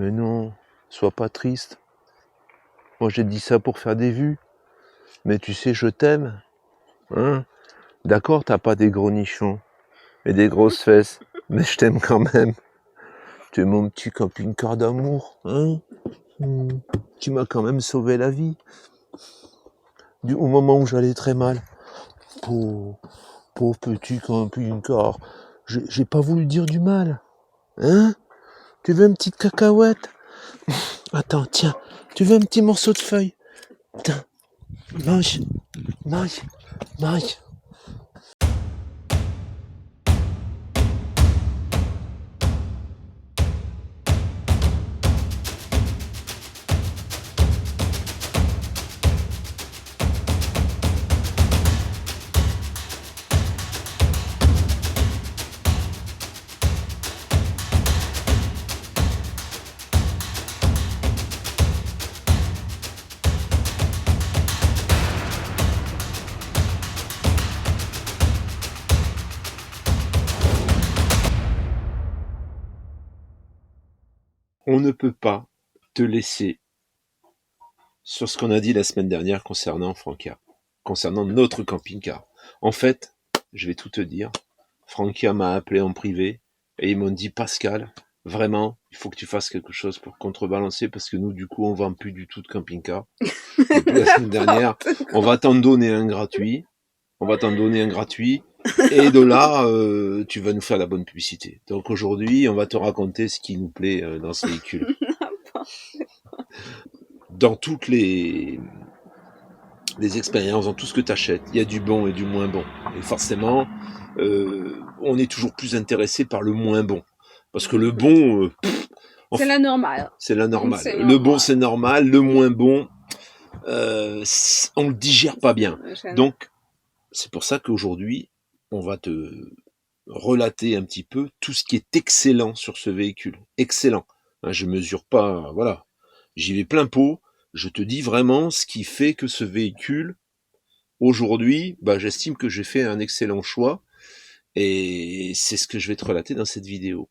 Mais non, sois pas triste. Moi j'ai dit ça pour faire des vues. Mais tu sais, je t'aime. Hein? D'accord, t'as pas des gros nichons et des grosses fesses. Mais je t'aime quand même. Tu es mon petit camping-car d'amour. Hein? Tu m'as quand même sauvé la vie. Au moment où j'allais très mal. Pauvre petit camping-car. J'ai pas voulu dire du mal. Hein? Tu veux une petite cacahuète? Attends, tiens. Tu veux un petit morceau de feuille? Tiens. Mange. Mange. Mange. On ne peut pas te laisser sur ce qu'on a dit la semaine dernière concernant Frankia, concernant notre camping-car. En fait, je vais tout te dire, Frankia m'a appelé en privé et ils m'ont dit « Pascal, vraiment, il faut que tu fasses quelque chose pour contrebalancer parce que nous, du coup, on vend plus du tout de camping-car. Depuis la semaine dernière, on va t'en donner un gratuit. Et de là, tu vas nous faire la bonne publicité. Donc aujourd'hui, on va te raconter ce qui nous plaît dans ce véhicule. Dans toutes les expériences, dans tout ce que tu achètes, il y a du bon et du moins bon. Et forcément, on est toujours plus intéressé par le moins bon. Parce que le bon... c'est la normale. C'est la normale. Le bon, c'est normal. Le moins bon, on le digère pas bien. Donc, c'est pour ça qu'aujourd'hui, on va te relater un petit peu tout ce qui est excellent sur ce véhicule. Excellent. Hein, je mesure pas, voilà. J'y vais plein pot. Je te dis vraiment ce qui fait que ce véhicule, aujourd'hui, j'estime que j'ai fait un excellent choix. Et c'est ce que je vais te relater dans cette vidéo.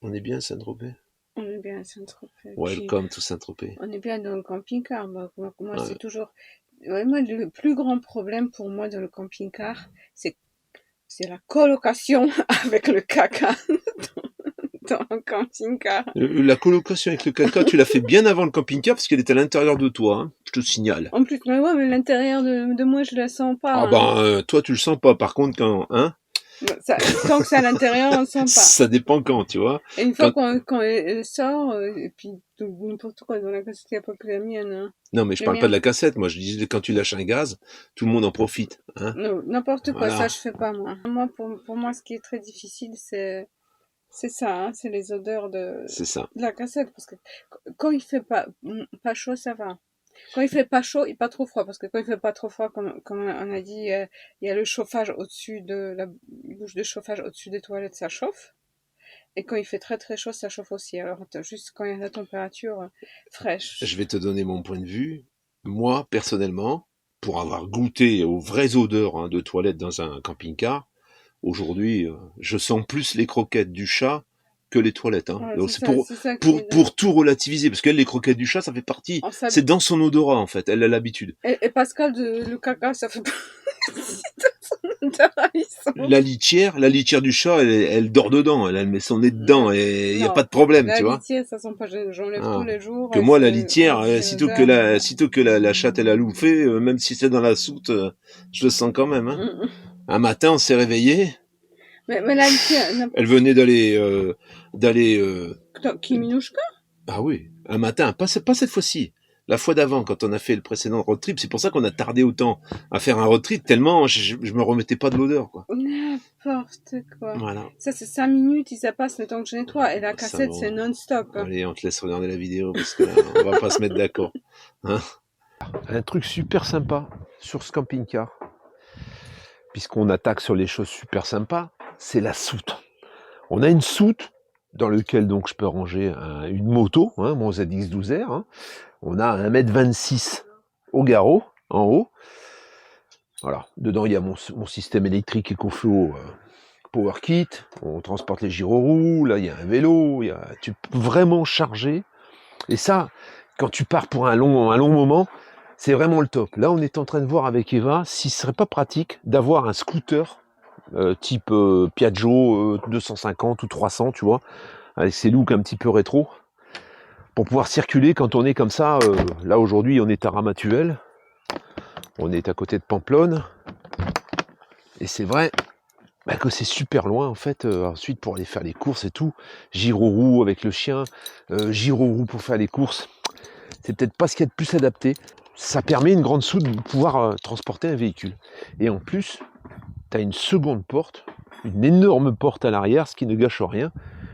On est bien à Saint-Tropez? On est bien à Saint-Tropez. Welcome to Saint-Tropez. On est bien dans le camping-car. Moi c'est toujours... Ouais, moi, le plus grand problème pour moi dans le camping-car, c'est la colocation avec le caca dans le camping-car. La colocation avec le caca, tu l'as fait bien avant le camping-car parce qu'elle est à l'intérieur de toi, hein, je te signale. En plus, mais l'intérieur de moi, je la sens pas. Toi, tu le sens pas. Par contre, quand... Hein, tant que c'est à l'intérieur, on sent pas. Ça dépend quand, tu vois. Et une fois quand elle sort, et puis n'importe quoi, dans la cassette, il n'y a pas que la mienne. Hein. Non, mais je parle pas de la cassette. Moi, je disais quand tu lâches un gaz, tout le monde en profite. Hein. Non, n'importe quoi, ça je fais pas moi. Pour moi, ce qui est très difficile, c'est ça, hein, c'est les odeurs de la cassette. Parce que quand il fait pas chaud, ça va. Quand il fait pas chaud et pas trop froid, parce que quand il fait pas trop froid, comme on a dit, il y a le chauffage au-dessus de la bouche de chauffage au-dessus des toilettes, ça chauffe. Et quand il fait très très chaud, ça chauffe aussi. Alors juste quand il y a la température fraîche. Je vais te donner mon point de vue. Moi, personnellement, pour avoir goûté aux vraies odeurs de toilettes dans un camping-car, aujourd'hui, je sens plus les croquettes du chat que les toilettes. Hein. Ouais, donc c'est pour tout relativiser, parce que les croquettes du chat, ça fait partie. C'est dans son odorat en fait. Elle a l'habitude. Et Pascal, le caca, ça fait partie de son odorat. La litière du chat, elle dort dedans. Elle met son nez dedans et il y a pas de problème, tu vois. La litière, ça sent pas. J'enlève tous les jours. Que moi, la litière, sitôt que la chatte elle a louffé, même si c'est dans la soute, je le sens quand même. Hein. Un matin, on s'est réveillé. Mais la litière... Elle venait d'aller... Qui Minouchka? Ah oui, un matin, pas cette fois-ci. La fois d'avant, quand on a fait le précédent road trip, c'est pour ça qu'on a tardé autant à faire un road trip, tellement je me remettais pas de l'odeur, quoi. N'importe quoi. Voilà. Ça, c'est 5 minutes, ça passe le temps que je nettoie. Et la cassette, c'est non-stop. Allez, on te laisse regarder la vidéo, parce que là, on va pas se mettre d'accord. Hein. Un truc super sympa sur ce camping-car, puisqu'on attaque sur les choses super sympas, c'est la soute. On a une soute dans laquelle donc je peux ranger une moto, mon ZX12R. Hein. On a 1m26 au garrot, en haut. Voilà. Dedans, il y a mon système électrique EcoFlow power kit, on transporte les gyroroues, là il y a un vélo, tu peux vraiment charger. Et ça, quand tu pars pour un long moment, c'est vraiment le top. Là, on est en train de voir avec Eva si ce serait pas pratique d'avoir un scooter type Piaggio 250 ou 300, tu vois, avec ses looks un petit peu rétro, pour pouvoir circuler quand on est comme ça. Là, aujourd'hui, on est à Ramatuelle, on est à côté de Pamplonne, et c'est vrai que c'est super loin en fait, ensuite pour aller faire les courses et tout, gyro-roue avec le chien, gyro-roue pour faire les courses, c'est peut-être pas ce qu'il y a de plus adapté. Ça permet une grande soude de pouvoir transporter un véhicule. Et en plus, tu as une seconde porte, une énorme porte à l'arrière, ce qui ne gâche rien.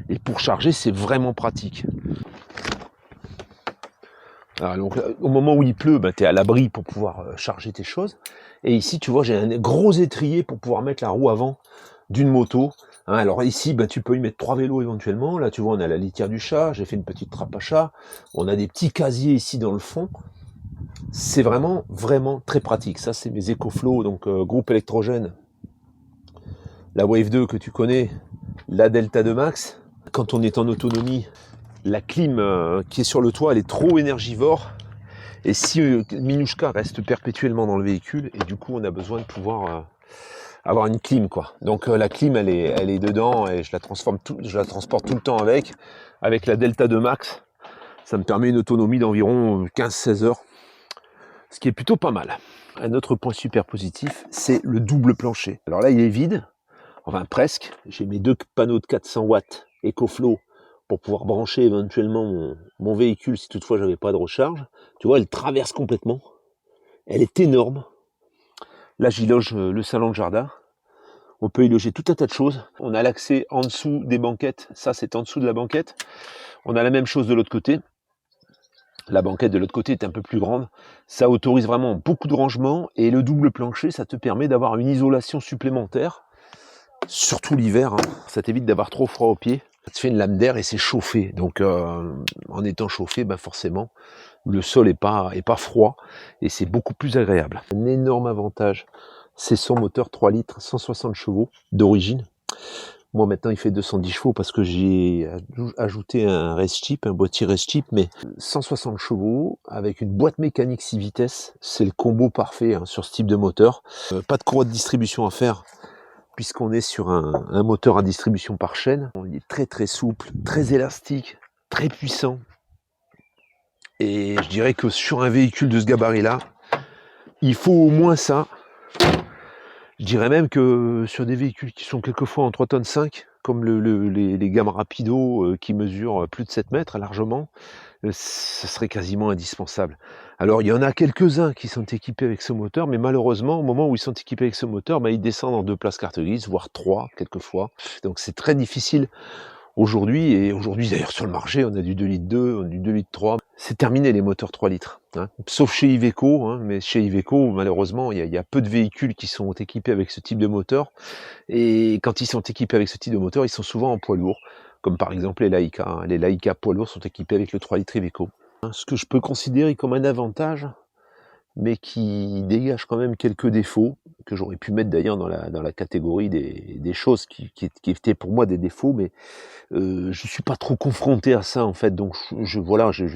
Et pour charger, c'est vraiment pratique. Alors, donc, au moment où il pleut, tu es à l'abri pour pouvoir charger tes choses. Et ici, tu vois, j'ai un gros étrier pour pouvoir mettre la roue avant d'une moto. Alors ici, tu peux y mettre 3 vélos éventuellement. Là, tu vois, on a la litière du chat. J'ai fait une petite trappe à chat. On a des petits casiers ici dans le fond. C'est vraiment très pratique. Ça, c'est mes EcoFlow, donc groupe électrogène. La Wave 2 que tu connais, la Delta 2 Max. Quand on est en autonomie, la clim qui est sur le toit, elle est trop énergivore. Et si Minouchka reste perpétuellement dans le véhicule, et du coup, on a besoin de pouvoir avoir une clim, quoi. Donc la clim, elle est dedans, et je la transporte tout le temps avec la Delta 2 Max. Ça me permet une autonomie d'environ 15-16 heures. Ce qui est plutôt pas mal. Un autre point super positif, c'est le double plancher. Alors là, il est vide, enfin presque. J'ai mes 2 panneaux de 400 watts EcoFlow pour pouvoir brancher éventuellement mon véhicule si toutefois j'avais pas de recharge. Tu vois, elle traverse complètement. Elle est énorme. Là, j'y loge le salon de jardin. On peut y loger tout un tas de choses. On a l'accès en dessous des banquettes. Ça, c'est en dessous de la banquette. On a la même chose de l'autre côté. La banquette de l'autre côté est un peu plus grande. Ça autorise vraiment beaucoup de rangement. Et le double plancher, ça te permet d'avoir une isolation supplémentaire. Surtout l'hiver. Ça t'évite d'avoir trop froid aux pieds. Ça te fait une lame d'air et c'est chauffé. Donc en étant chauffé, forcément, le sol est pas froid. Et c'est beaucoup plus agréable. Un énorme avantage, c'est son moteur 3 litres, 160 chevaux d'origine. Moi maintenant il fait 210 chevaux parce que j'ai ajouté un race-chip, un boîtier race-chip, mais 160 chevaux avec une boîte mécanique 6 vitesses, c'est le combo parfait sur ce type de moteur. Pas de courroie de distribution à faire puisqu'on est sur un moteur à distribution par chaîne. Il est très souple, très élastique, très puissant. Et je dirais que sur un véhicule de ce gabarit-là, il faut au moins ça. Je dirais même que sur des véhicules qui sont quelquefois en 3,5 tonnes, comme les gammes rapido qui mesurent plus de 7 mètres largement, ce serait quasiment indispensable. Alors il y en a quelques-uns qui sont équipés avec ce moteur, mais malheureusement au moment où ils sont équipés avec ce moteur, ils descendent en 2 places carte grise, voire 3 quelquefois. Donc c'est très difficile aujourd'hui, et aujourd'hui d'ailleurs sur le marché on a du 2 litres 2, on a du 2 litres 3. C'est terminé les moteurs 3 litres, sauf chez Iveco, mais chez Iveco malheureusement il y a peu de véhicules qui sont équipés avec ce type de moteur, et quand ils sont équipés avec ce type de moteur, ils sont souvent en poids lourd, comme par exemple les Laika. Les Laika poids lourds sont équipés avec le 3 litres Iveco. Ce que je peux considérer comme un avantage, mais qui dégage quand même quelques défauts, que j'aurais pu mettre d'ailleurs dans la catégorie des choses qui étaient pour moi des défauts, mais je suis pas trop confronté à ça en fait, donc je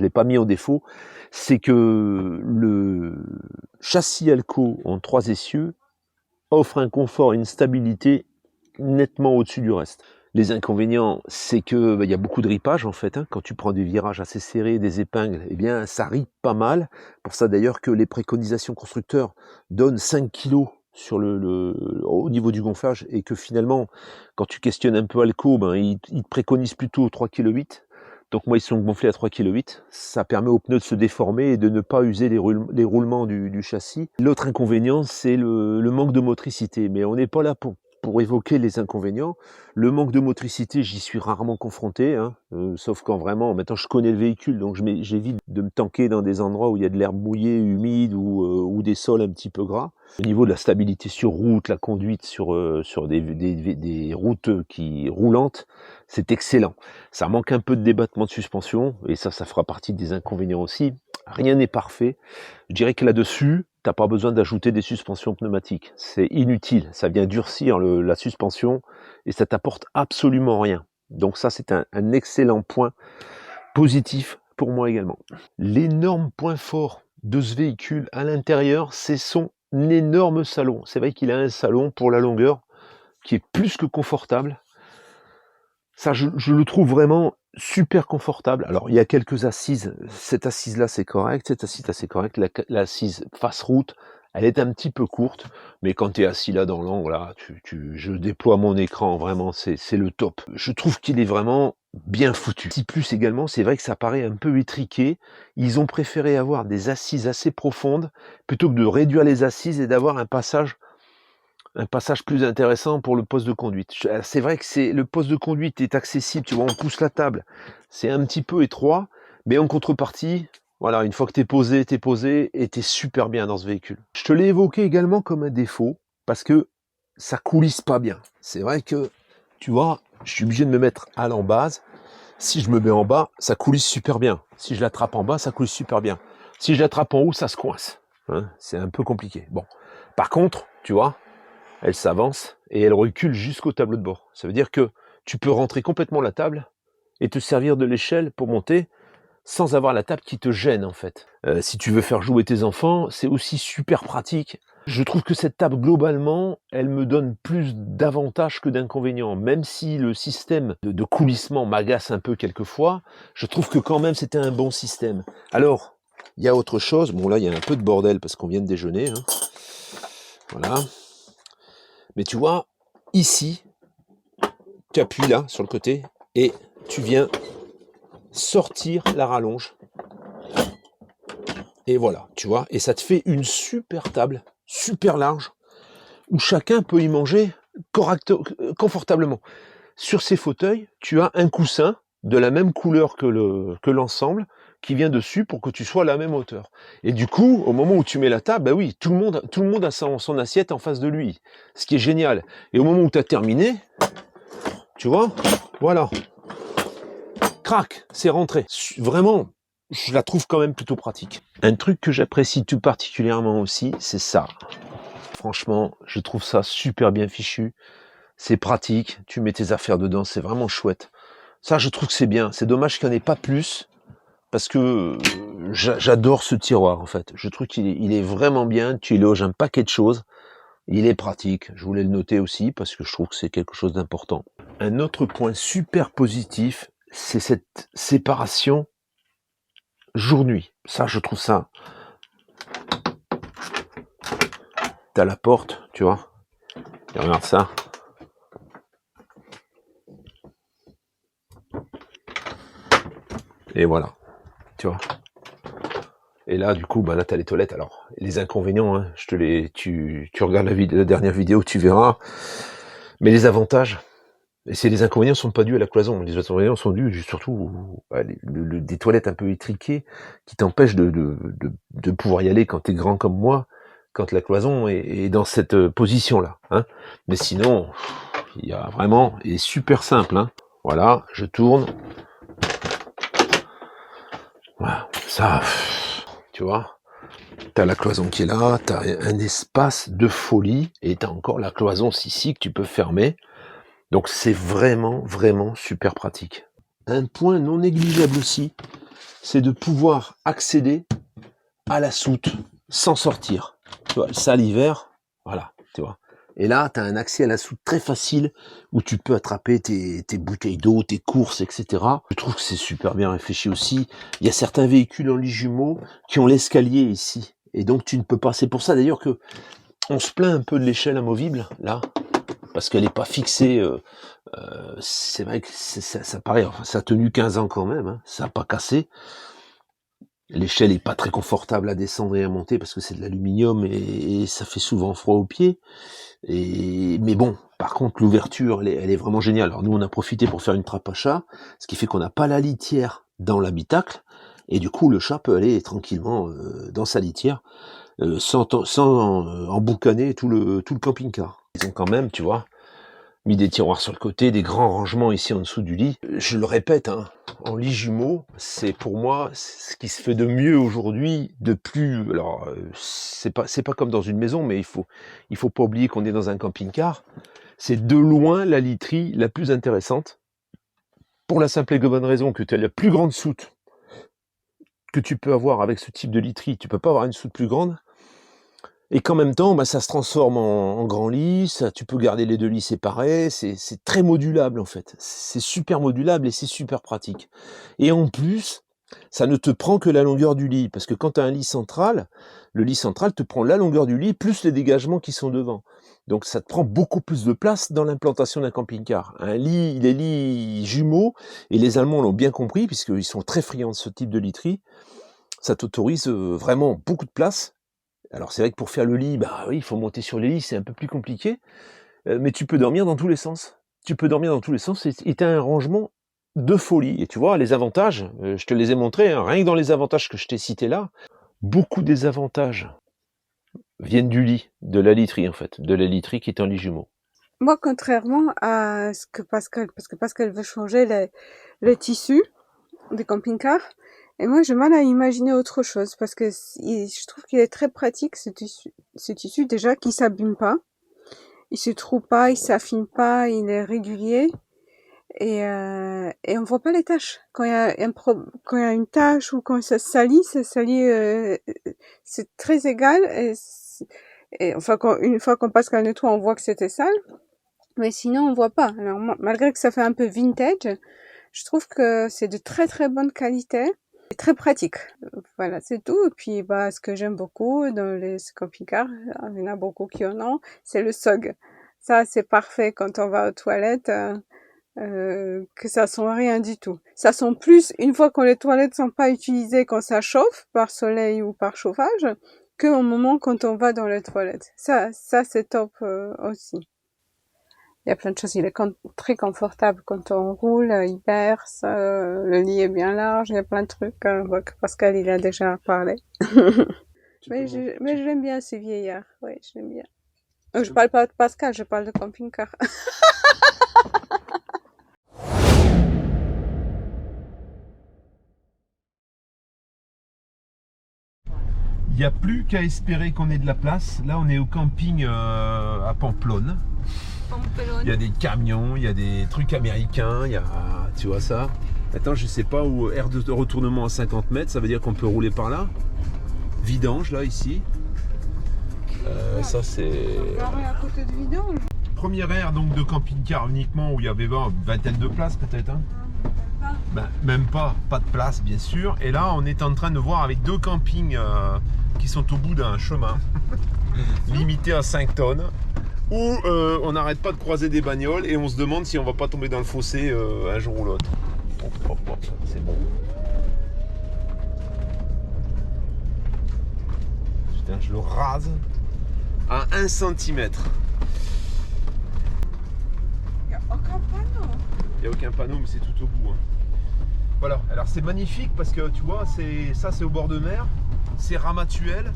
l'ai pas mis en défaut. C'est que le châssis Alco en 3 essieux offre un confort et une stabilité nettement au-dessus du reste. Les inconvénients, c'est que y a beaucoup de ripage en fait. Quand tu prends des virages assez serrés, des épingles, ça ripe pas mal. Pour ça d'ailleurs que les préconisations constructeurs donnent 5 kg sur au niveau du gonflage, et que finalement, quand tu questionnes un peu Alco, ils te préconisent plutôt 3,8 kg. Donc moi, ils sont gonflés à 3,8 kg. Ça permet aux pneus de se déformer et de ne pas user les roulements du châssis. L'autre inconvénient, c'est le manque de motricité. Mais on n'est pas là pour évoquer les inconvénients. Le manque de motricité, j'y suis rarement confronté, sauf quand vraiment, maintenant je connais le véhicule, donc j'évite de me tanker dans des endroits où il y a de l'herbe mouillée, humide, ou des sols un petit peu gras. Au niveau de la stabilité sur route, la conduite sur des routes roulantes, c'est excellent. Ça manque un peu de débattement de suspension, et ça fera partie des inconvénients aussi. Rien n'est parfait. Je dirais que là-dessus, t'as pas besoin d'ajouter des suspensions pneumatiques. C'est inutile, ça vient durcir la suspension et ça t'apporte absolument rien. Donc ça, c'est un excellent point positif pour moi également. L'énorme point fort de ce véhicule à l'intérieur, c'est son énorme salon. C'est vrai qu'il a un salon pour la longueur qui est plus que confortable. Ça, je le trouve vraiment super confortable. Alors, il y a quelques assises. Cette assise-là, c'est correct. Cette assise-là, c'est correct. L'assise face route, elle est un petit peu courte. Mais quand tu es assis là dans l'angle, là, je déploie mon écran. Vraiment, c'est le top. Je trouve qu'il est vraiment bien foutu. Si plus également, c'est vrai que ça paraît un peu étriqué. Ils ont préféré avoir des assises assez profondes plutôt que de réduire les assises et d'avoir un passage plus intéressant pour le poste de conduite. C'est vrai que le poste de conduite est accessible, tu vois, on pousse la table, c'est un petit peu étroit, mais en contrepartie, voilà, une fois que t'es posé et t'es super bien dans ce véhicule. Je te l'ai évoqué également comme un défaut, parce que ça coulisse pas bien. C'est vrai que, tu vois, je suis obligé de me mettre à l'embase. Si je me mets en bas, ça coulisse super bien. Si je l'attrape en bas, ça coulisse super bien. Si je l'attrape en haut, ça se coince. Hein, c'est un peu compliqué. Bon, par contre, tu vois, elle s'avance et elle recule jusqu'au tableau de bord. Ça veut dire que tu peux rentrer complètement la table et te servir de l'échelle pour monter sans avoir la table qui te gêne en fait. Si tu veux faire jouer tes enfants, c'est aussi super pratique. Je trouve que cette table globalement, elle me donne plus d'avantages que d'inconvénients. Même si le système de coulissement m'agace un peu quelquefois, je trouve que quand même c'était un bon système. Alors, il y a autre chose. Bon là, il y a un peu de bordel parce qu'on vient de déjeuner. Hein. Voilà. Mais tu vois, ici, tu appuies là, sur le côté, et tu viens sortir la rallonge. Et voilà, tu vois, et ça te fait une super table, super large, où chacun peut y manger confortablement. Sur ces fauteuils, tu as un coussin de la même couleur que l'ensemble, qui vient dessus pour que tu sois à la même hauteur. Et du coup, au moment où tu mets la table, bah oui, tout le monde a son assiette en face de lui, ce qui est génial. Et au moment où tu as terminé, tu vois, voilà, crac, c'est rentré. Vraiment, je la trouve quand même plutôt pratique. Un truc que j'apprécie tout particulièrement aussi, c'est ça. Franchement, je trouve ça super bien fichu. C'est pratique, tu mets tes affaires dedans, c'est vraiment chouette. Ça, je trouve que c'est bien. C'est dommage qu'il n'y en ait pas plus, parce que j'adore ce tiroir, en fait. Je trouve qu'il est vraiment bien. Tu y loges un paquet de choses. Il est pratique. Je voulais le noter aussi, parce que je trouve que c'est quelque chose d'important. Un autre point super positif, c'est cette séparation jour-nuit. Ça, je trouve ça... T'as la porte, tu vois. Et regarde ça. Et voilà, tu vois. Et là, du coup, bah là, t'as les toilettes. Alors, les inconvénients, hein, tu regardes la dernière vidéo, tu verras. Mais les avantages, et les inconvénients sont pas dus à la cloison. Les inconvénients sont dus surtout des toilettes un peu étriquées qui t'empêchent de pouvoir y aller quand t'es grand comme moi, quand la cloison est dans cette position-là. Hein. Mais sinon, il y a vraiment, et super simple. Hein. Voilà, je tourne. Voilà, ça, tu vois, t'as la cloison qui est là, t'as un espace de folie, et t'as encore la cloison ici que tu peux fermer. Donc c'est vraiment, vraiment super pratique. Un point non négligeable aussi, c'est de pouvoir accéder à la soute sans sortir. Tu vois, ça l'hiver, voilà, tu vois. Et là, tu as un accès à la soute très facile où tu peux attraper tes bouteilles d'eau, tes courses, etc. Je trouve que c'est super bien réfléchi aussi. Il y a certains véhicules en lit jumeaux qui ont l'escalier ici. Et donc tu ne peux pas. C'est pour ça d'ailleurs que on se plaint un peu de l'échelle amovible, là, parce qu'elle n'est pas fixée. C'est vrai que ça paraît, enfin, ça a tenu 15 ans quand même, hein, ça n'a pas cassé. L'échelle n'est pas très confortable à descendre et à monter parce que c'est de l'aluminium et ça fait souvent froid aux pieds. Mais bon, par contre, l'ouverture, elle est vraiment géniale. Alors nous, on a profité pour faire une trappe à chat, ce qui fait qu'on n'a pas la litière dans l'habitacle. Et du coup, le chat peut aller tranquillement dans sa litière sans emboucaner tout le camping-car. Ils ont quand même, tu vois, mis des tiroirs sur le côté, des grands rangements ici en dessous du lit. Je le répète, hein, en lit jumeau, c'est pour moi ce qui se fait de mieux aujourd'hui, de plus. Alors, c'est pas comme dans une maison, mais il faut pas oublier qu'on est dans un camping-car. C'est de loin la literie la plus intéressante, pour la simple et bonne raison que tu as la plus grande soute que tu peux avoir avec ce type de literie. Tu peux pas avoir une soute plus grande. Et qu'en même temps, ça se transforme en grand lit, tu peux garder les deux lits séparés, c'est très modulable en fait. C'est super modulable et c'est super pratique. Et en plus, ça ne te prend que la longueur du lit, parce que quand tu as un lit central, le lit central te prend la longueur du lit plus les dégagements qui sont devant. Donc ça te prend beaucoup plus de place dans l'implantation d'un camping-car. Les lits jumeaux, et les Allemands l'ont bien compris, puisqu'ils sont très friands de ce type de literie, ça t'autorise vraiment beaucoup de place. Alors c'est vrai que pour faire le lit, oui, il faut monter sur les lits, c'est un peu plus compliqué, mais tu peux dormir dans tous les sens. Tu peux dormir dans tous les sens et tu as un rangement de folie. Et tu vois, les avantages, je te les ai montrés, hein, rien que dans les avantages que je t'ai cités là, beaucoup des avantages viennent du lit, de la literie en fait, de la literie qui est un lit jumeau. Moi, contrairement à ce que Pascal, parce que Pascal veut changer les tissus des camping-cars, et moi, j'ai mal à imaginer autre chose, parce que je trouve qu'il est très pratique, ce tissu déjà, qui s'abîme pas. Il se trouve pas, il s'affine pas, il est régulier. Et on voit pas les taches. Quand il y a une tache ou quand ça salit, c'est très égal. Et enfin, une fois qu'on passe qu'à nettoie, on voit que c'était sale. Mais sinon, on voit pas. Alors, malgré que ça fait un peu vintage, je trouve que c'est de très très bonne qualité. C'est très pratique. Voilà, c'est tout. Et puis, ce que j'aime beaucoup dans les camping-cars, il y en a beaucoup qui en ont, c'est le SOG. Ça, c'est parfait quand on va aux toilettes, que ça sent rien du tout. Ça sent plus, une fois que les toilettes sont pas utilisées quand ça chauffe, par soleil ou par chauffage, qu'au moment quand on va dans les toilettes. Ça, c'est top aussi. Il y a plein de choses. Il est très confortable quand on roule, il berce, le lit est bien large, il y a plein de trucs que Pascal il a déjà parlé. Mais j'aime bien ces vieillards, oui, je l'aime bien. Je parle pas de Pascal, je parle de camping-car. Il n'y a plus qu'à espérer qu'on ait de la place. Là, on est au camping à Pamplonne. Il y a des camions, il y a des trucs américains, tu vois ça. Attends, je sais pas où, aire de retournement à 50 mètres, ça veut dire qu'on peut rouler par là. Vidange, là, ici. Ça, c'est... à côté de vidange. Première aire donc de camping-car uniquement, où il y avait une vingtaine de places peut-être. Hein. Même pas de place bien sûr. Et là, on est en train de voir avec deux campings qui sont au bout d'un chemin, limité à 5 tonnes. Où on n'arrête pas de croiser des bagnoles et on se demande si on va pas tomber dans le fossé un jour ou l'autre. C'est bon. Putain, je le rase à 1 cm. Il n'y a aucun panneau. Il n'y a aucun panneau, mais c'est tout au bout. Hein. Voilà, alors c'est magnifique parce que tu vois, c'est au bord de mer, c'est Ramatuelle.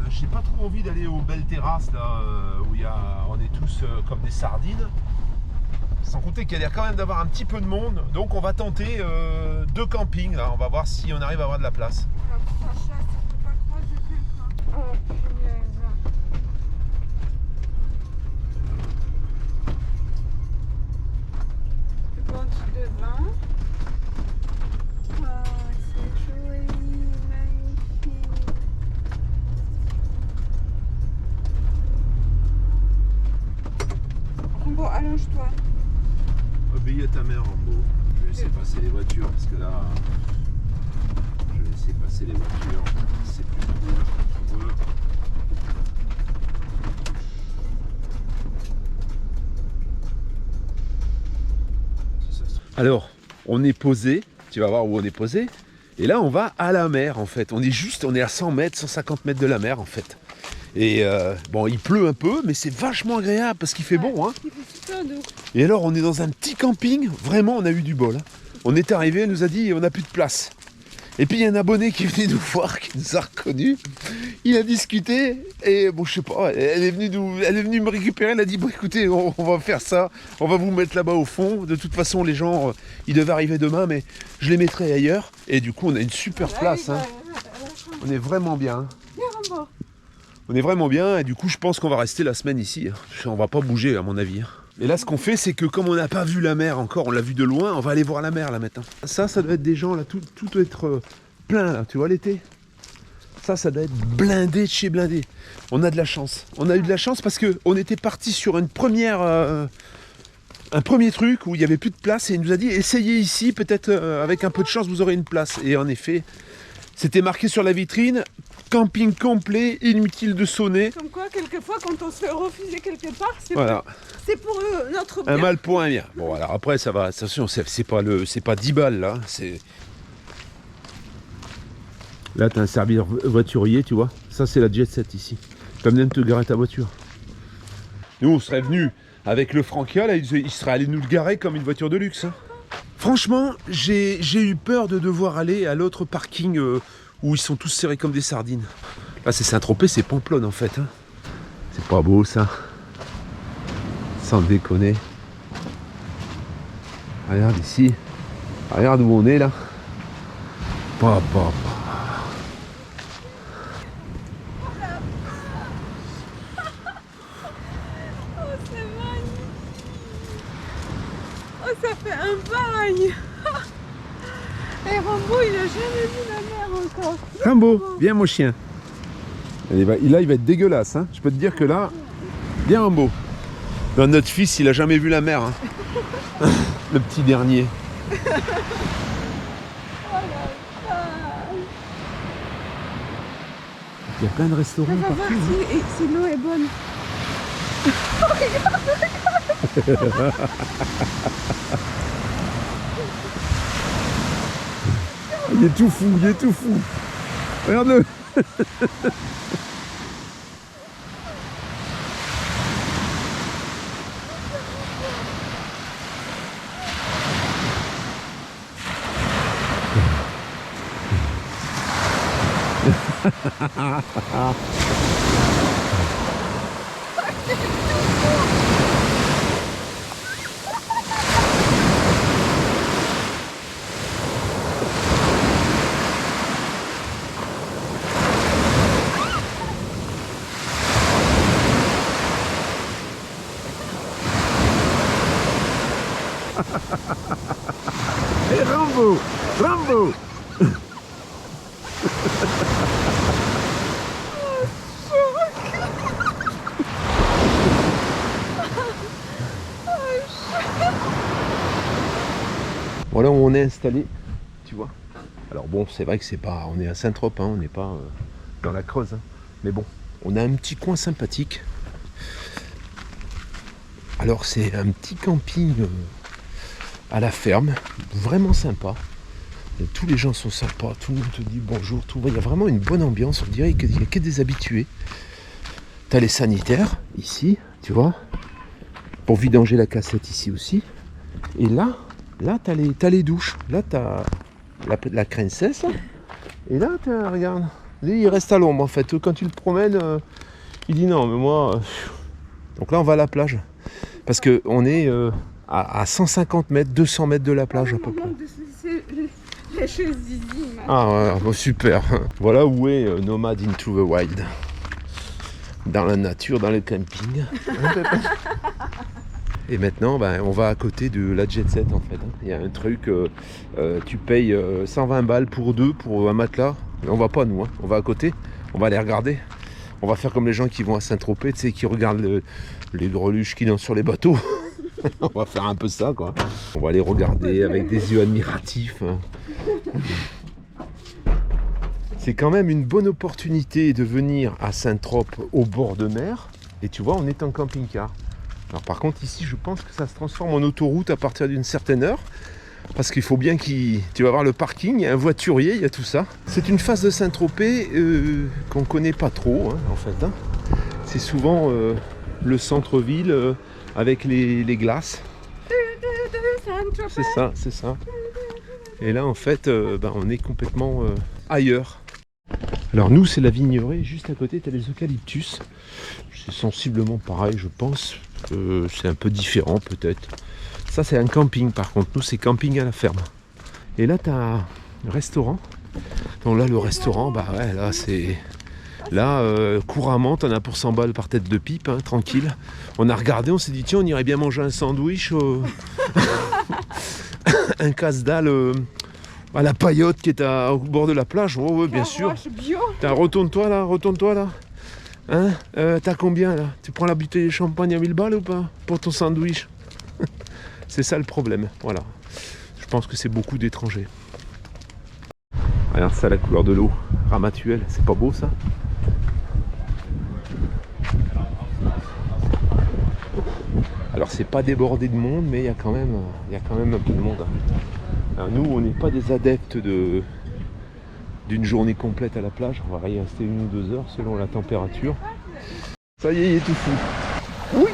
J'ai pas trop envie d'aller aux belles terrasses là où on est tous comme des sardines. Sans compter qu'il y a l'air quand même d'avoir un petit peu de monde. Donc on va tenter 2 campings là. On va voir si on arrive à avoir de la place. Allonge-toi. Obéis à ta mère, Rambo. Je vais laisser passer les voitures parce que là, je vais laisser passer les voitures. C'est plus cool pour eux. Alors, on est posé. Tu vas voir où on est posé. Et là, on va à la mer en fait. On est à 100 mètres, 150 mètres de la mer en fait. Et bon, il pleut un peu, mais c'est vachement agréable parce qu'il fait bon. Hein. Et alors, on est dans un petit camping. Vraiment, on a eu du bol. Hein. On est arrivé, elle nous a dit, on n'a plus de place. Et puis il y a un abonné qui est venu nous voir, qui nous a reconnus. Il a discuté et bon, je sais pas, elle est venue me récupérer. Elle a dit bon, écoutez, on va faire ça, on va vous mettre là-bas au fond. De toute façon, les gens, ils devaient arriver demain, mais je les mettrai ailleurs. Et du coup, on a une super place. Hein. On est vraiment bien. On est vraiment bien. Et du coup, je pense qu'on va rester la semaine ici. On va pas bouger, à mon avis. Et là, ce qu'on fait, c'est que comme on n'a pas vu la mer encore, on l'a vu de loin, on va aller voir la mer là maintenant. Ça doit être des gens là, tout doit être plein là, tu vois l'été. Ça doit être blindé de chez blindé. On a de la chance. On a eu de la chance parce qu'on était parti sur un premier truc où il n'y avait plus de place et il nous a dit essayez ici, peut-être avec un peu de chance vous aurez une place. Et en effet, c'était marqué sur la vitrine. Camping complet, inutile de sonner. Comme quoi, quelquefois, quand on se fait refuser quelque part, c'est voilà. pour notre bien. Un mal pour un bien. Bon, alors après, ça va. Attention, c'est pas 10 balles, là. Là, t'as un service voiturier, tu vois. Ça, c'est la Jet Set, ici. Tu vas venir te garer ta voiture. Nous, on serait venus avec le Frankia, là, il serait allé nous le garer comme une voiture de luxe. Hein. Franchement, j'ai eu peur de devoir aller à l'autre parking... où ils sont tous serrés comme des sardines. Là c'est Saint-Tropez, c'est Pamplonne en fait. Hein. C'est pas beau ça. Sans déconner. Regarde ici. Regarde où on est là. Oh, c'est magnifique. Oh, ça fait un bail. Et Rambo, il a jamais vu la mer encore. Rambo, viens mon chien. Et là, il va être dégueulasse. Hein. Je peux te dire que là, viens Rambo. Ben, notre fils, il a jamais vu la mer. Hein. Le petit dernier. Il y a plein de restaurants on va partout. voir si l'eau est bonne. Regarde. Il est tout fou, Regarde-le. Hey Rambo! Rambo! Voilà où on est installé, tu vois. Alors bon, c'est vrai que c'est pas, on est à Saint-Tropez, hein, on n'est pas dans la Creuse, hein. Mais bon, on a un petit coin sympathique. Alors c'est un petit camping à la ferme, vraiment sympa. Et tous les gens sont sympas, tout le monde te dit bonjour, tout va. Il y a vraiment une bonne ambiance, on dirait qu'il n'y a que des habitués. T'as les sanitaires ici, tu vois, pour vidanger la cassette ici aussi. Et là t'as les douches. Là t'as la princesse. Et là regarde, il reste à l'ombre en fait. Quand tu le promènes, il dit non mais moi. Donc là on va à la plage. Parce qu'on est à 150 mètres, 200 mètres de la plage à peu près. Ah ouais, bon, super. Voilà où est Nomad into the Wild. Dans la nature, dans le camping. Et maintenant, on va à côté de la Jet Set en fait. Il y a un truc, tu payes 120 balles pour deux, pour un matelas. Mais on va pas nous, hein. On va à côté, on va aller regarder. On va faire comme les gens qui vont à Saint-Tropez, tu sais, qui regardent les greluches qui dansent sur les bateaux. On va faire un peu ça, quoi. On va les regarder avec des yeux admiratifs. C'est quand même une bonne opportunité de venir à Saint-Tropez au bord de mer. Et tu vois, on est en camping-car. Alors par contre, ici, je pense que ça se transforme en autoroute à partir d'une certaine heure. Parce qu'il faut bien tu vas voir le parking, il y a un voiturier, il y a tout ça. C'est une phase de Saint-Tropez qu'on connaît pas trop, hein, en fait. Hein. C'est souvent le centre-ville avec les glaces. C'est ça. Et là en fait on est complètement ailleurs. Alors nous c'est la Vignerée, juste à côté tu as les eucalyptus. C'est sensiblement pareil je pense. C'est un peu différent peut-être. Ça c'est un camping par contre, nous c'est camping à la ferme. Et là tu as un restaurant. Donc là le restaurant, là c'est... Là couramment t'en as pour 100 balles par tête de pipe, hein, tranquille. On a regardé, on s'est dit tiens on irait bien manger un sandwich, un casse-dalle à la paillote qui est au bord de la plage. Oh ouais bien sûr. Retourne-toi là. Hein, t'as combien là? Tu prends la bouteille de champagne à 1000 balles ou pas pour ton sandwich? C'est ça le problème, voilà. Je pense que c'est beaucoup d'étrangers. Regarde ça la couleur de l'eau, Ramatuelle, c'est pas beau ça? Alors c'est pas débordé de monde mais il y a quand même un peu de monde. Alors nous on n'est pas des adeptes d'une journée complète à la plage, on va y rester 1 ou 2 heures selon la température. Ça y est, il est tout fou. Oui,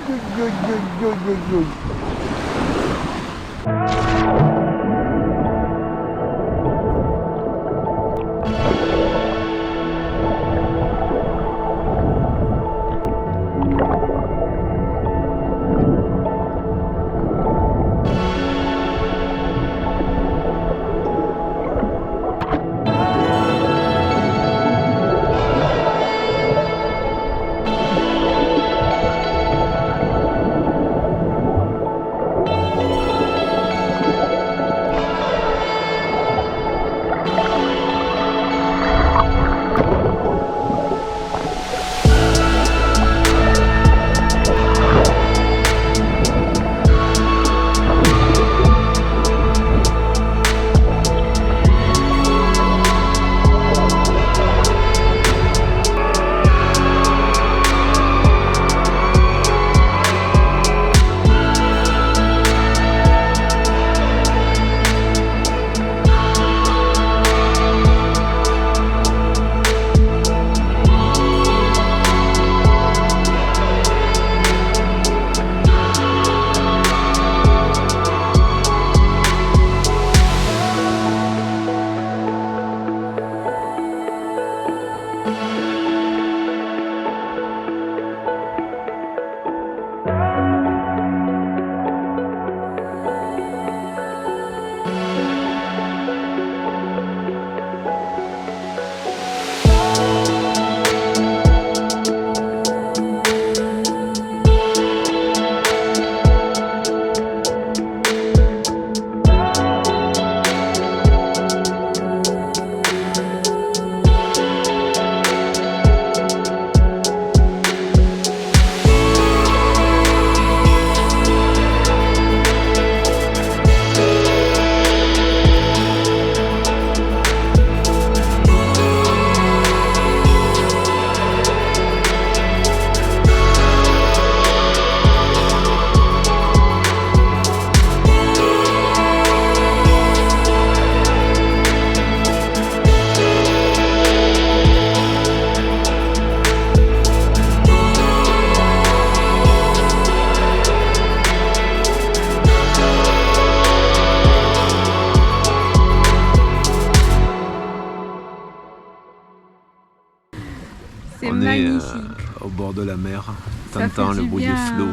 C'est magnifique. Au bord de la mer, t'entends le bruit des flots.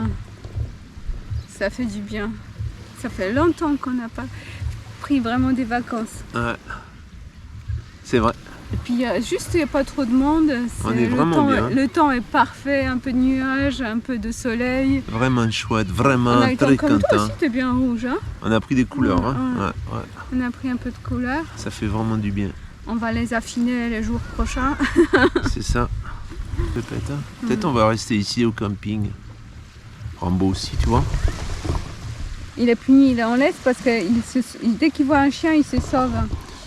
Ça fait du bien. Ça fait longtemps qu'on n'a pas pris vraiment des vacances. Ouais, c'est vrai. Et puis il n'y a pas trop de monde. On est vraiment bien. Le temps est parfait, un peu de nuages, un peu de soleil. Vraiment chouette, vraiment très content. Toi aussi t'es bien rouge. Hein, on a pris des couleurs. Ouais, hein. ouais. Ouais. On a pris un peu de couleurs. Ça fait vraiment du bien. On va les affiner les jours prochains. C'est ça. Peut-être on va rester ici au camping. Rambo aussi, tu vois. Il est puni, il est en laisse parce que dès qu'il voit un chien, il se sauve.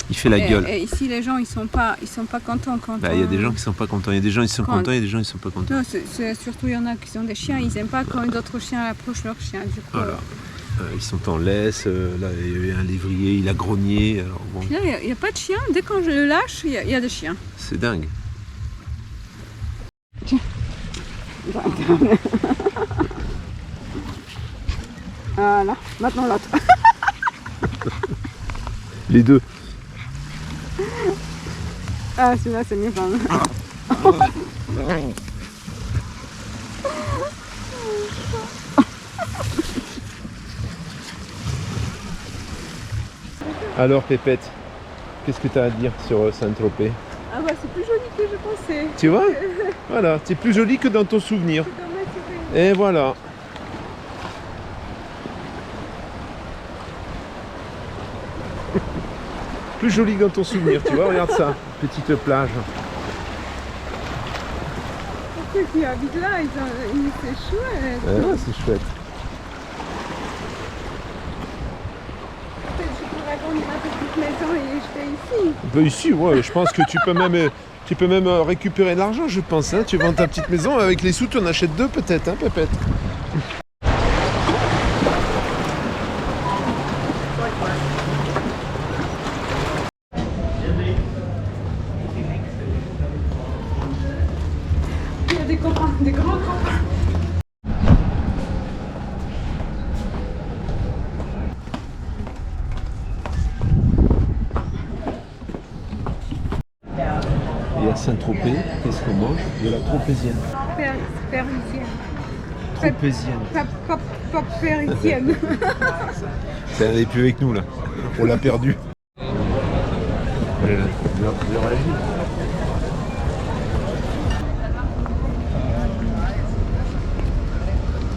Il fait la gueule. Et ici, les gens, ils sont pas contents quand. Il y a des gens qui sont pas contents. Il y a des gens qui sont contents et des gens qui sont pas contents. Non, surtout il y en a qui ont des chiens. Ils aiment pas quand d'autres chiens approchent leurs chiens. Du coup, voilà. Ils sont en laisse. Là, il y a un lévrier, il a grogné. Alors, bon. Puis là, il n'y a pas de chien. Dès quand je le lâche, il y a des chiens. C'est dingue. Tiens. Voilà. Maintenant l'autre. Les deux. Ah, celui-là, c'est mieux quand même. Alors, Pépette, qu'est-ce que tu as à dire sur Saint-Tropez? Ah bah, c'est plus joli que je pensais. Tu vois? Voilà, c'est plus joli que dans ton souvenir. Et voilà. Plus joli que dans ton souvenir, tu vois, regarde ça, petite plage. Pour ceux qui habitent là, c'est chouette. Ouais, c'est chouette. Peut-être je pourrais vendre ma petite maison et jeter ici. Ben ici, ouais, je pense que tu peux même récupérer de l'argent, je pense. Hein. Tu vends ta petite maison, avec les sous, tu en achètes deux peut-être, hein, Pépette. Il y a des copains, des grands copains. Et à Saint-Tropez, qu'est-ce qu'on mange? De la tropézienne. Parisienne. Tropézienne. Pas parisienne. Elle n'est plus avec nous là. On l'a perdu.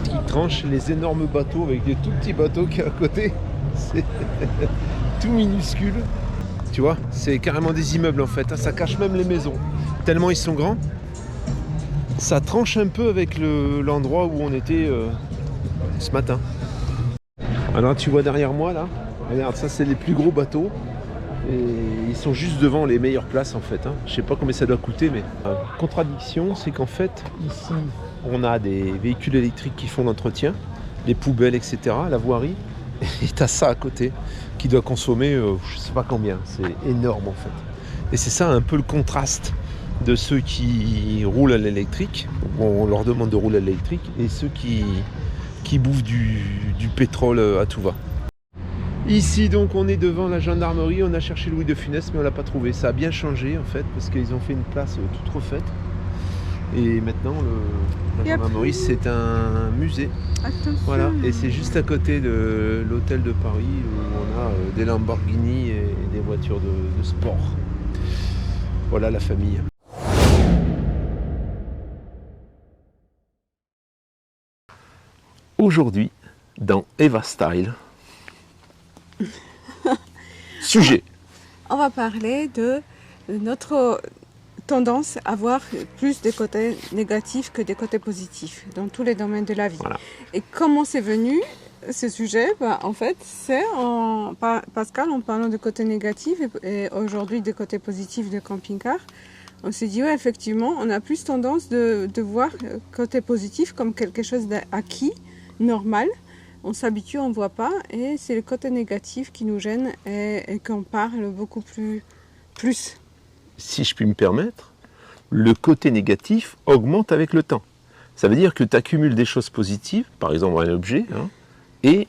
Qui tranche les énormes bateaux avec des tout petits bateaux qui est à côté. C'est tout minuscule. Tu vois, c'est carrément des immeubles en fait. Ça cache même les maisons. Tellement ils sont grands. Ça tranche un peu avec l'endroit où on était ce matin. Alors tu vois derrière moi là, regarde, ça c'est les plus gros bateaux. Et ils sont juste devant les meilleures places en fait. Hein. Je sais pas combien ça doit coûter, mais contradiction, c'est qu'en fait ici on a des véhicules électriques qui font l'entretien, les poubelles, etc., la voirie, et t'as ça à côté qui doit consommer je sais pas combien. C'est énorme en fait. Et c'est ça un peu le contraste de ceux qui roulent à l'électrique. On leur demande de rouler à l'électrique, et ceux qui bouffent du pétrole à tout va. Ici donc on est devant la gendarmerie, on a cherché Louis de Funès mais on l'a pas trouvé. Ça a bien changé en fait parce qu'ils ont fait une place toute refaite. Et maintenant la gendarmerie c'est un musée. Attention. Voilà, et c'est juste à côté de l'hôtel de Paris où on a des Lamborghini et des voitures de sport. Voilà la famille. Aujourd'hui dans Eva Style. Sujet. On va parler de notre tendance à voir plus des côtés négatifs que des côtés positifs dans tous les domaines de la vie. Voilà. Et comment c'est venu ce sujet? En fait, c'est Pascal, en parlant de côté négatif et aujourd'hui des côtés positifs de camping-car, on s'est dit, ouais, effectivement, on a plus tendance de voir côté positif comme quelque chose d'acquis, normal. On s'habitue, on ne voit pas, et c'est le côté négatif qui nous gêne et qu'on parle beaucoup plus. Si je puis me permettre, le côté négatif augmente avec le temps. Ça veut dire que tu accumules des choses positives, par exemple un objet, hein, et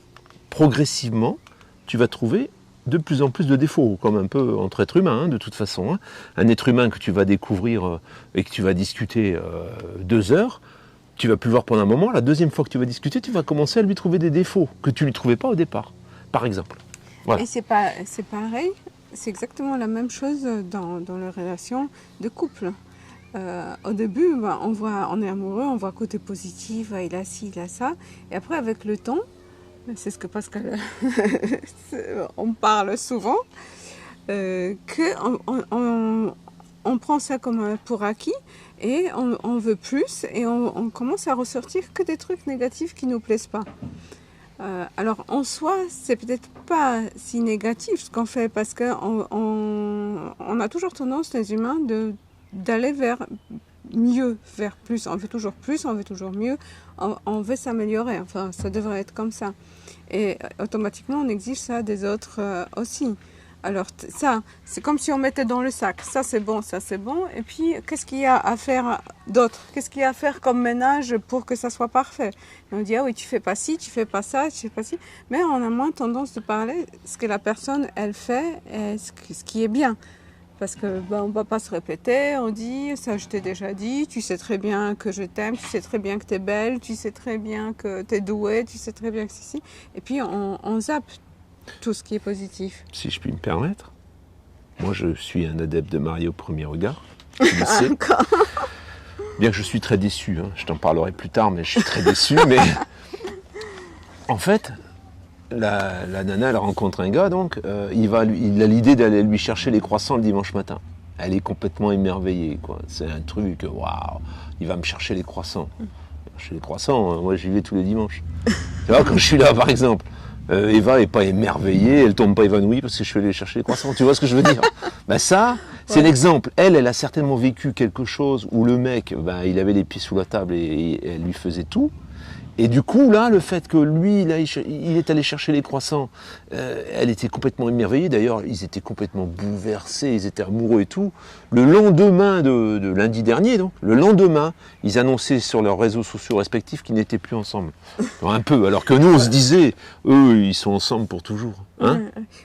progressivement, tu vas trouver de plus en plus de défauts, comme un peu entre êtres humains, hein, de toute façon. Hein. Un être humain que tu vas découvrir et que tu vas discuter 2 heures, tu vas plus le voir pendant un moment. La deuxième fois que tu vas discuter, tu vas commencer à lui trouver des défauts que tu ne lui trouvais pas au départ, par exemple. Voilà. Et c'est pareil, c'est exactement la même chose dans les relations de couple. Au début, on est amoureux, on voit côté positif, il a ci, il a ça. Et après, avec le temps, c'est ce que Pascal, on parle souvent, on prend ça comme pour acquis et on veut plus et on commence à ressortir que des trucs négatifs qui ne nous plaisent pas. Alors en soi, c'est peut-être pas si négatif ce qu'on fait parce qu'on a toujours tendance, les humains, d'aller vers mieux, vers plus. On veut toujours plus, on veut toujours mieux, on veut s'améliorer. Enfin, ça devrait être comme ça. Et automatiquement, on exige ça des autres aussi. Alors ça, c'est comme si on mettait dans le sac. Ça c'est bon, ça c'est bon. Et puis, qu'est-ce qu'il y a à faire d'autre? Qu'est-ce qu'il y a à faire comme ménage pour que ça soit parfait? Et on dit, ah oui, tu fais pas ci, tu fais pas ça, tu fais pas ci. Mais on a moins tendance de parler ce que la personne, elle fait et ce qui est bien. Parce que on va pas se répéter, on dit, ça je t'ai déjà dit, tu sais très bien que je t'aime, tu sais très bien que t'es belle, tu sais très bien que t'es douée, tu sais très bien que c'est ci. Et puis on zappe tout ce qui est positif. Si je puis me permettre, moi je suis un adepte de Marie au premier regard. Tu le sais. Bien que je suis très déçu, hein. Je t'en parlerai plus tard, mais je suis très déçu. Mais en fait, la nana, elle rencontre un gars, donc il a l'idée d'aller lui chercher les croissants le dimanche matin. Elle est complètement émerveillée, quoi. C'est un truc, waouh, il va me chercher les croissants. Chez les croissants, moi j'y vais tous les dimanches. Tu vois, quand je suis là, par exemple. Eva n'est pas émerveillée, elle tombe pas évanouie parce que je suis allé chercher les croissants. Tu vois ce que je veux dire? Ben ça, c'est l'exemple. Elle a certainement vécu quelque chose où le mec, il avait les pieds sous la table et elle lui faisait tout. Et du coup, là, le fait que lui, il est allé chercher les croissants, elle était complètement émerveillée. D'ailleurs, ils étaient complètement bouleversés, ils étaient amoureux et tout. Le lendemain de lundi dernier, donc, le lendemain, ils annonçaient sur leurs réseaux sociaux respectifs qu'ils n'étaient plus ensemble. Un peu, alors que nous, on se disait, eux, ils sont ensemble pour toujours. Hein?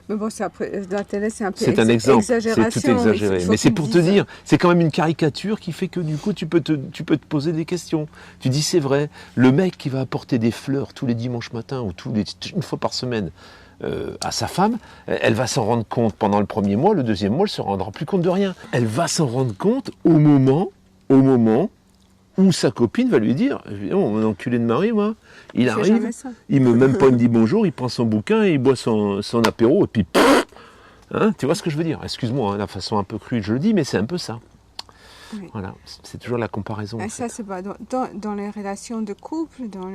Mais bon, après, la télé, c'est un peu c'est un exemple, c'est tout exagéré. Mais c'est pour te dire, c'est quand même une caricature qui fait que du coup, tu peux te poser des questions. Tu dis, c'est vrai, le mec qui va apporter des fleurs tous les dimanches matins ou une fois par semaine à sa femme, elle va s'en rendre compte pendant le premier mois, le deuxième mois, elle ne se rendra plus compte de rien. Elle va s'en rendre compte au moment où sa copine va lui dire, oh, mon enculé de mari, moi, il arrive, il même pas me dit bonjour, il prend son bouquin, il boit son apéro, et puis pff, hein, tu vois ce que je veux dire? Excuse-moi, hein, la façon un peu crue je le dis, mais c'est un peu ça. Oui. Voilà, c'est toujours la comparaison. Et ça, c'est pas dans les relations de couple, dans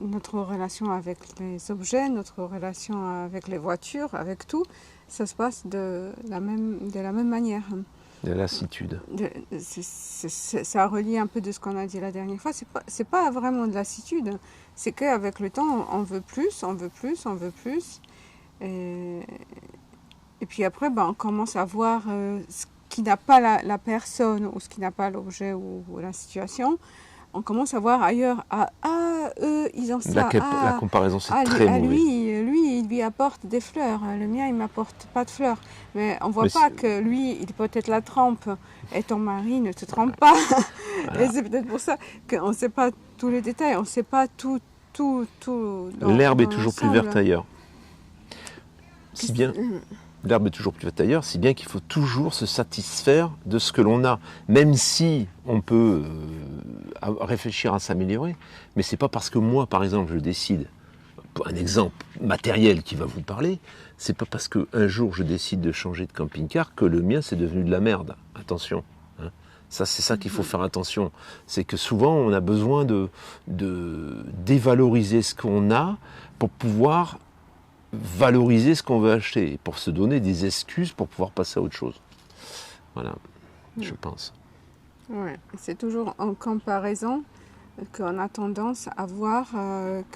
notre relation avec les objets, notre relation avec les voitures, avec tout, ça se passe de la même manière. De lassitude. Ça relie un peu de ce qu'on a dit la dernière fois. C'est pas vraiment de lassitude. C'est qu'avec le temps, on veut plus, on veut plus, on veut plus. Et puis après, on commence à voir ce qui n'a pas la personne ou ce qui n'a pas l'objet ou la situation. On commence à voir ailleurs, eux, ils ont ça. La comparaison, c'est très mauvais. Lui, il lui apporte des fleurs. Le mien, il m'apporte pas de fleurs. Mais on voit pas que lui, il peut être la trempe et ton mari ne te trompe pas. Voilà. Et c'est peut-être pour ça qu'on ne sait pas tous les détails, on ne sait pas tout. L'herbe est toujours plus verte ailleurs. Si bien. L'herbe est toujours plus verte ailleurs, si bien qu'il faut toujours se satisfaire de ce que l'on a, même si on peut réfléchir à s'améliorer, mais c'est pas parce que moi, par exemple, je décide, un exemple matériel qui va vous parler, c'est pas parce qu'un jour je décide de changer de camping-car que le mien c'est devenu de la merde. Attention. Hein. Ça, c'est ça qu'il faut faire attention. C'est que souvent on a besoin de dévaloriser ce qu'on a pour pouvoir valoriser ce qu'on veut acheter, pour se donner des excuses pour pouvoir passer à autre chose. Voilà, je pense. Ouais, c'est toujours en comparaison qu'on a tendance à voir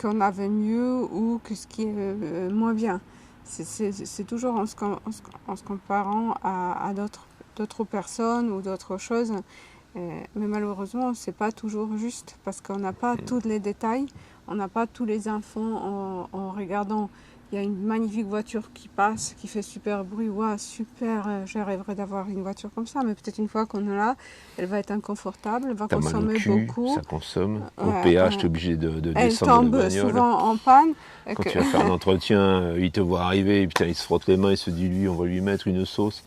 qu'on avait mieux ou que ce qui est moins bien. C'est toujours en se comparant à d'autres personnes ou d'autres choses. Mais malheureusement, c'est pas toujours juste parce qu'on n'a pas tous les détails, on n'a pas tous les infos en regardant. Il y a une magnifique voiture qui passe, qui fait super bruit. Waouh, super, je rêverais d'avoir une voiture comme ça. Mais peut-être une fois qu'on est là, elle va être inconfortable, elle va consommer beaucoup. Ça consomme. Au péage, tu es obligé de descendre de bagnole. Elle tombe souvent en panne. Quand tu vas faire un entretien, il te voit arriver, et putain, il se frotte les mains, il se dit, lui, on va lui mettre une sauce.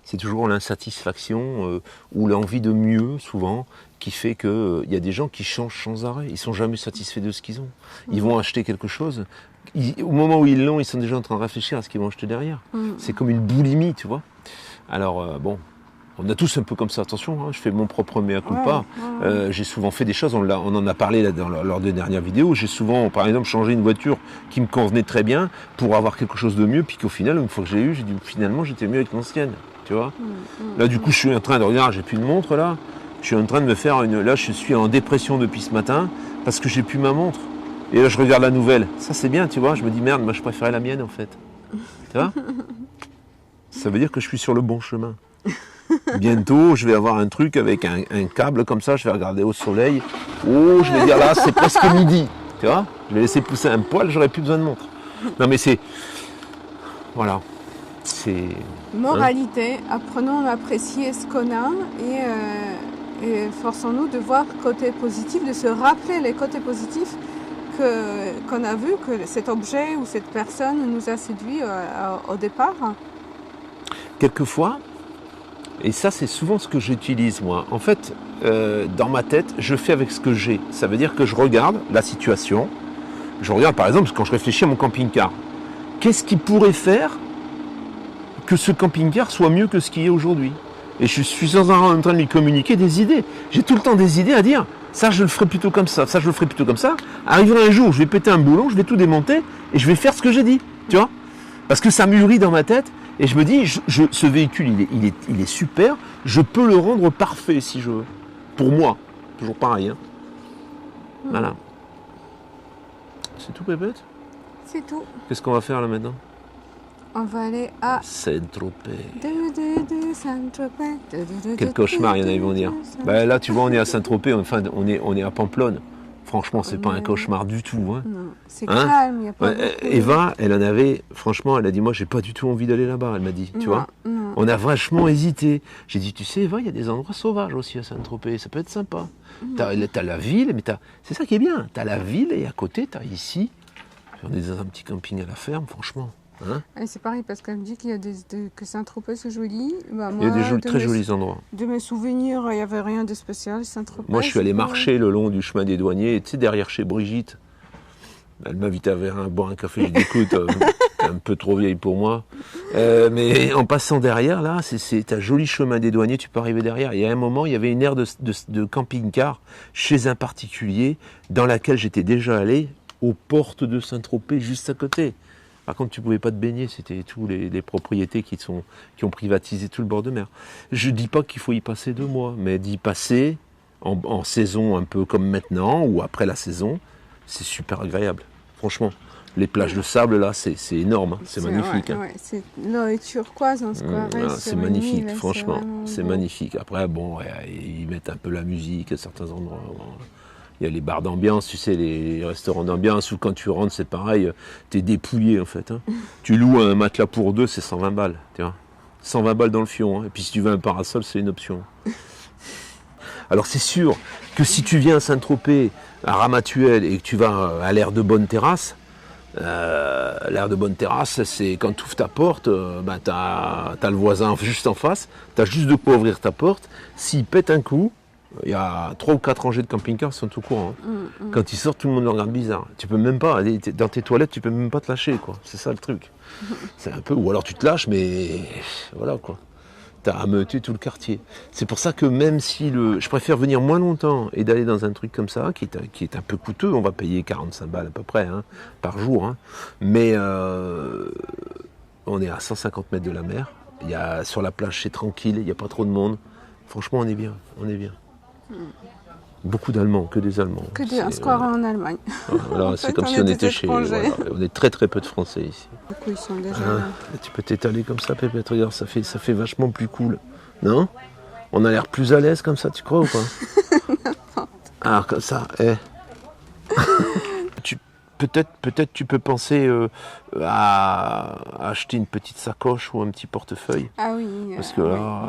C'est toujours l'insatisfaction ou l'envie de mieux, souvent, qui fait qu'il y a des gens qui changent sans arrêt. Ils ne sont jamais satisfaits de ce qu'ils ont. Ils vont acheter quelque chose. Au moment où ils l'ont, ils sont déjà en train de réfléchir à ce qu'ils vont acheter derrière. C'est comme une boulimie, tu vois. Alors, on a tous un peu comme ça. Attention, hein, je fais mon propre mea culpa. J'ai souvent fait des choses, on en a parlé là, lors des dernières vidéos. J'ai souvent, par exemple, changé une voiture qui me convenait très bien pour avoir quelque chose de mieux. Puis qu'au final, une fois que j'ai eu, j'ai dit finalement, j'étais mieux avec l'ancienne. Tu vois. Là, du coup, je suis en train de regarder, j'ai plus de montre là. Je suis en train de me faire là, je suis en dépression depuis ce matin parce que j'ai plus ma montre. Et là, je regarde la nouvelle. Ça, c'est bien, tu vois. Je me dis, merde, moi, je préférais la mienne, en fait. Tu vois? Ça veut dire que je suis sur le bon chemin. Bientôt, je vais avoir un truc avec un câble comme ça, je vais regarder au soleil. Oh, je vais dire là, c'est presque midi. Tu vois? Je vais laisser pousser un poil, j'aurai plus besoin de montre. Non mais c'est... Voilà. C'est... Moralité, apprenons à apprécier ce qu'on a et forçons-nous de voir le côté positif, de se rappeler les côtés positifs qu'on a vu, que cet objet ou cette personne nous a séduit au départ. Quelquefois, et ça c'est souvent ce que j'utilise moi, en fait, dans ma tête, je fais avec ce que j'ai. Ça veut dire que je regarde la situation, je regarde par exemple quand je réfléchis à mon camping-car. Qu'est-ce qui pourrait faire que ce camping-car soit mieux que ce qu'il est aujourd'hui? Et je suis sans arrêt en train de lui communiquer des idées. J'ai tout le temps des idées à dire. Ça, je le ferai plutôt comme ça. Ça, je le ferai plutôt comme ça. Arrivera un jour, je vais péter un boulon, je vais tout démonter et je vais faire ce que j'ai dit. Tu vois? Parce que ça mûrit dans ma tête et je me dis, ce véhicule, il est super. Je peux le rendre parfait si je veux. Pour moi. Toujours pareil. Hein. Voilà. C'est tout, Pépette? C'est tout. Qu'est-ce qu'on va faire là maintenant? On va aller à Saint-Tropez. Quel cauchemar, il y en a, ils vont dire. Ben là, tu vois, on est à Saint-Tropez, enfin, on est à Pamplonne. Franchement, c'est pas un cauchemar du tout. Hein. Non, c'est calme, il n'y a pas Eva, elle en avait, franchement, elle a dit, moi, j'ai pas du tout envie d'aller là-bas, elle m'a dit, tu vois. Non. On a vachement hésité. J'ai dit, tu sais, Eva, il y a des endroits sauvages aussi à Saint-Tropez, ça peut être sympa. T'as la ville, mais c'est ça qui est bien. T'as la ville et à côté, t'as ici, on est dans un petit camping à la ferme, franchement. Hein? C'est pareil parce qu'elle me dit qu'il y a que Saint-Tropez c'est joli. Bah, moi, il y a des très jolis endroits. De mes souvenirs, il n'y avait rien de spécial Saint-Tropez. Moi, je suis allé marcher le long du chemin des douaniers, tu sais, derrière chez Brigitte. Elle m'invitait à boire un café. Je dis, écoute, t'es un peu trop vieille pour moi. Mais en passant derrière, là, c'est un joli chemin des douaniers, tu peux arriver derrière. Et à un moment, il y avait une aire de camping-car chez un particulier dans laquelle j'étais déjà allé, aux portes de Saint-Tropez, juste à côté. Par contre, tu ne pouvais pas te baigner, c'était tous les propriétés qui ont privatisé tout le bord de mer. Je ne dis pas qu'il faut y passer 2 mois, mais d'y passer en saison un peu comme maintenant, ou après la saison, c'est super agréable. Franchement, les plages de sable, là, c'est énorme, hein, c'est magnifique. Ouais, hein. Ouais, l'eau est turquoise, on se croirait. C'est magnifique, franchement, c'est magnifique. Après, bon, ils mettent un peu la musique à certains endroits. Bon. Il y a les bars d'ambiance, tu sais, les restaurants d'ambiance où quand tu rentres, c'est pareil, tu es dépouillé en fait. Hein. Tu loues un matelas pour 2, c'est 120 balles. Tu vois, 120 balles dans le fion. Hein. Et puis si tu veux un parasol, c'est une option. Alors c'est sûr que si tu viens à Saint-Tropez, à Ramatuelle, et que tu vas à l'aire de Bonne Terrasse, l'aire de Bonne Terrasse, c'est quand tu ouvres ta porte, tu as le voisin juste en face, tu as juste de quoi ouvrir ta porte. S'il pète un coup, il y a 3 ou 4 rangées de camping-cars qui sont au courant. Hein. Quand ils sortent, tout le monde le regarde bizarre. Tu peux même pas, dans tes toilettes, tu peux même pas te lâcher, quoi. C'est ça le truc. C'est un peu, ou alors tu te lâches, mais voilà, quoi. T'as ameuté tout le quartier. C'est pour ça que même si je préfère venir moins longtemps et d'aller dans un truc comme ça, qui est un peu coûteux, on va payer 45 balles à peu près, hein, par jour. Hein. Mais on est à 150 mètres de la mer. Sur la plage, c'est tranquille, il n'y a pas trop de monde. Franchement, on est bien. Beaucoup d'Allemands, que des Allemands. On se croirait en Allemagne. Voilà, c'est comme si on était chez... Voilà, on est très très peu de Français ici. Beaucoup, ils sont déjà là. Tu peux t'étaler comme ça, Pépette, regarde, ça fait vachement plus cool. Non? On a l'air plus à l'aise comme ça, tu crois ou pas? Ah, comme ça, Peut-être tu peux penser à acheter une petite sacoche ou un petit portefeuille. Ah oui. Parce que là,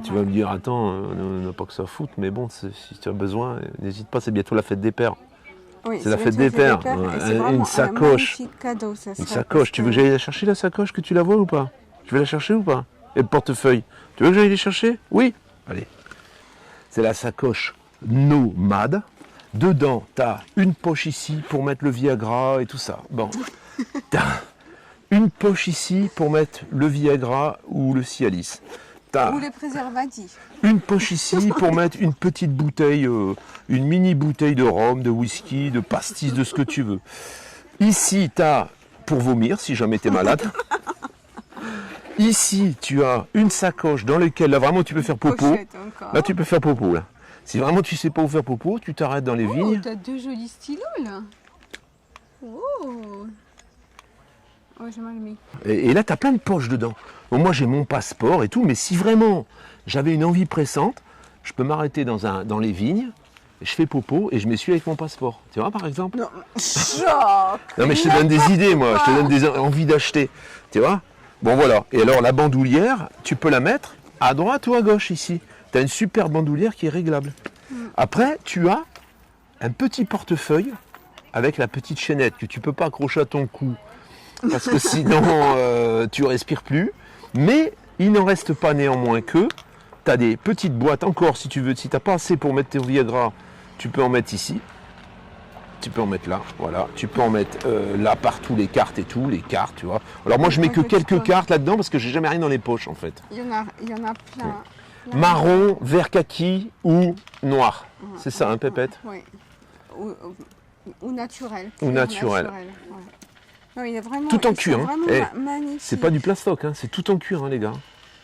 tu vas me dire, attends, on n'a pas que ça foutre, mais bon, si tu as besoin, n'hésite pas, c'est bientôt la fête des pères. Oui, c'est la fête des pères. Une sacoche. Cadeau, une sacoche. Tu veux que j'aille la chercher, la sacoche, que tu la vois ou pas? Tu veux la chercher ou pas? Et le portefeuille, tu veux que j'aille les chercher? Oui. Allez. C'est la sacoche nomade. Dedans, tu as une poche ici pour mettre le Viagra et tout ça. Bon. Tu as une poche ici pour mettre le Viagra ou le Cialis. Ou les préservatifs. Une poche ici pour mettre une petite bouteille, une mini bouteille de rhum, de whisky, de pastis, de ce que tu veux. Ici, tu as pour vomir si jamais tu es malade. Ici, tu as une sacoche dans laquelle, là vraiment, tu peux faire popo. Là, tu peux faire popo, là. Si vraiment tu sais pas où faire popo, tu t'arrêtes dans les vignes. T'as 2 jolis stylos là. Oh. Ouais, j'ai mal mis. Et là, tu as plein de poches dedans. Bon, moi, j'ai mon passeport et tout, mais si vraiment j'avais une envie pressante, je peux m'arrêter dans les vignes, je fais popo et je m'essuie avec mon passeport. Tu vois, par exemple? Non, choc. Non, mais je te donne des idées, moi. Je te donne des envies d'acheter. Tu vois? Bon, voilà. Et alors, la bandoulière, tu peux la mettre à droite ou à gauche, ici. Tu as une super bandoulière qui est réglable. Après, tu as un petit portefeuille avec la petite chaînette que tu ne peux pas accrocher à ton cou parce que sinon tu respires plus. Mais il n'en reste pas néanmoins que tu as des petites boîtes encore si tu veux. Si tu n'as pas assez pour mettre tes Viagra, tu peux en mettre ici. Tu peux en mettre là, voilà. Tu peux en mettre là partout les cartes et tout, les cartes, tu vois. Alors moi je mets que quelques cartes là-dedans parce que j'ai jamais rien dans les poches en fait. Il y en a plein. Ouais. Marron, vert kaki ou noir. C'est ça, hein, Pépette? Oui. Ou naturel. Ou naturel. Ouais. Non, il est vraiment, tout en cuir. Hein. Magnifique. C'est pas du plastoc, hein. C'est tout en cuir, hein, les gars.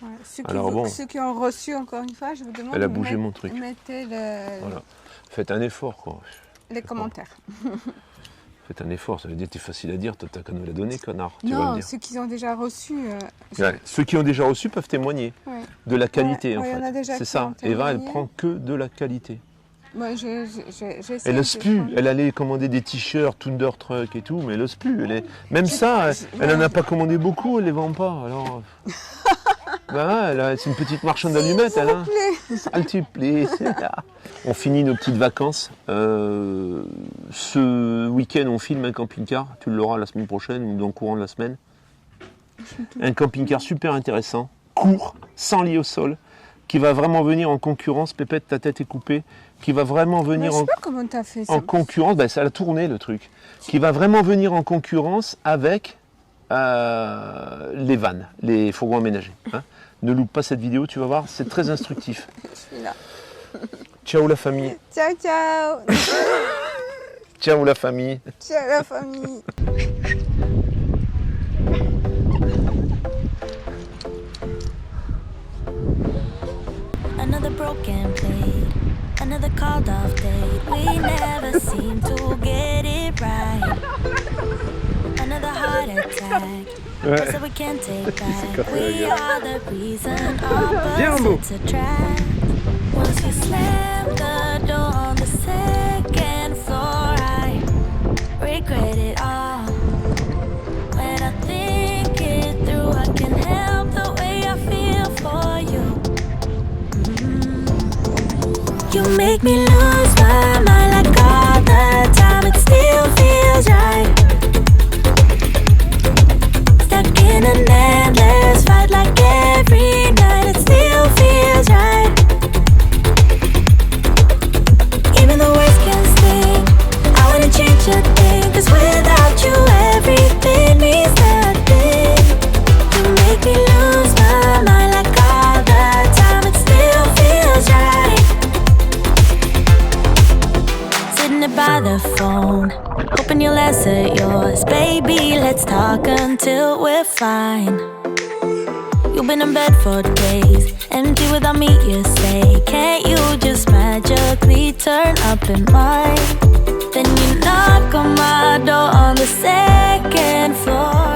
Ouais. Ceux qui ont reçu, encore une fois, je vous demande Elle a bougé mon truc. Mettez voilà. Faites un effort, quoi. Les commentaires. Faites un effort, ça veut dire que c'est facile à dire, toi t'as qu'à nous la donner, connard. Non, tu vas me dire. Ceux qui ont déjà reçu. Ceux qui ont déjà reçu peuvent témoigner de la qualité, en fait. C'est ça. Eva, elle prend que de la qualité. Moi, elle n'ose plus. Elle allait commander des t-shirts, Thunder Truck et tout, mais elle n'ose plus. Même ça, elle n'en a pas commandé beaucoup, elle ne les vend pas. Alors... c'est une petite marchande d'allumettes, elle. S'il te plaît. On finit nos petites vacances. Ce week-end, on filme un camping-car. Tu l'auras la semaine prochaine ou dans le courant de la semaine. Un camping-car super intéressant, court, sans lit au sol, qui va vraiment venir en concurrence. Pépette, ta tête est coupée. Qui va vraiment venir en concurrence. Ça a tourné le truc. Qui va vraiment venir en concurrence avec les vannes, les fourgons aménagés. Hein. Ne loupe pas cette vidéo, tu vas voir, c'est très instructif. Je suis là. Ciao la famille. Ciao, ciao. Ciao la famille. Ciao la famille. Another broken plate, another called off date. We never seem to get it right. Another heart attack. That we can't take back. We are the reason opposites attract. Once we slam the door on the second floor, I regret it all. When I think it through, I can help the way I feel for you. You make me lose my mind like all the time. It still feels right. In an endless fight like every night, it still feels right. Even the worst can sting, I wouldn't change a thing. Cause without you everything means nothing. You make me lose my mind like all the time. It still feels right. Sitting there by the phone, hoping you'll answer yours. Baby, let's talk until we're fine. You've been in bed for days, empty without me, you say. Can't you just magically turn up in mine? Then you knock on my door on the second floor.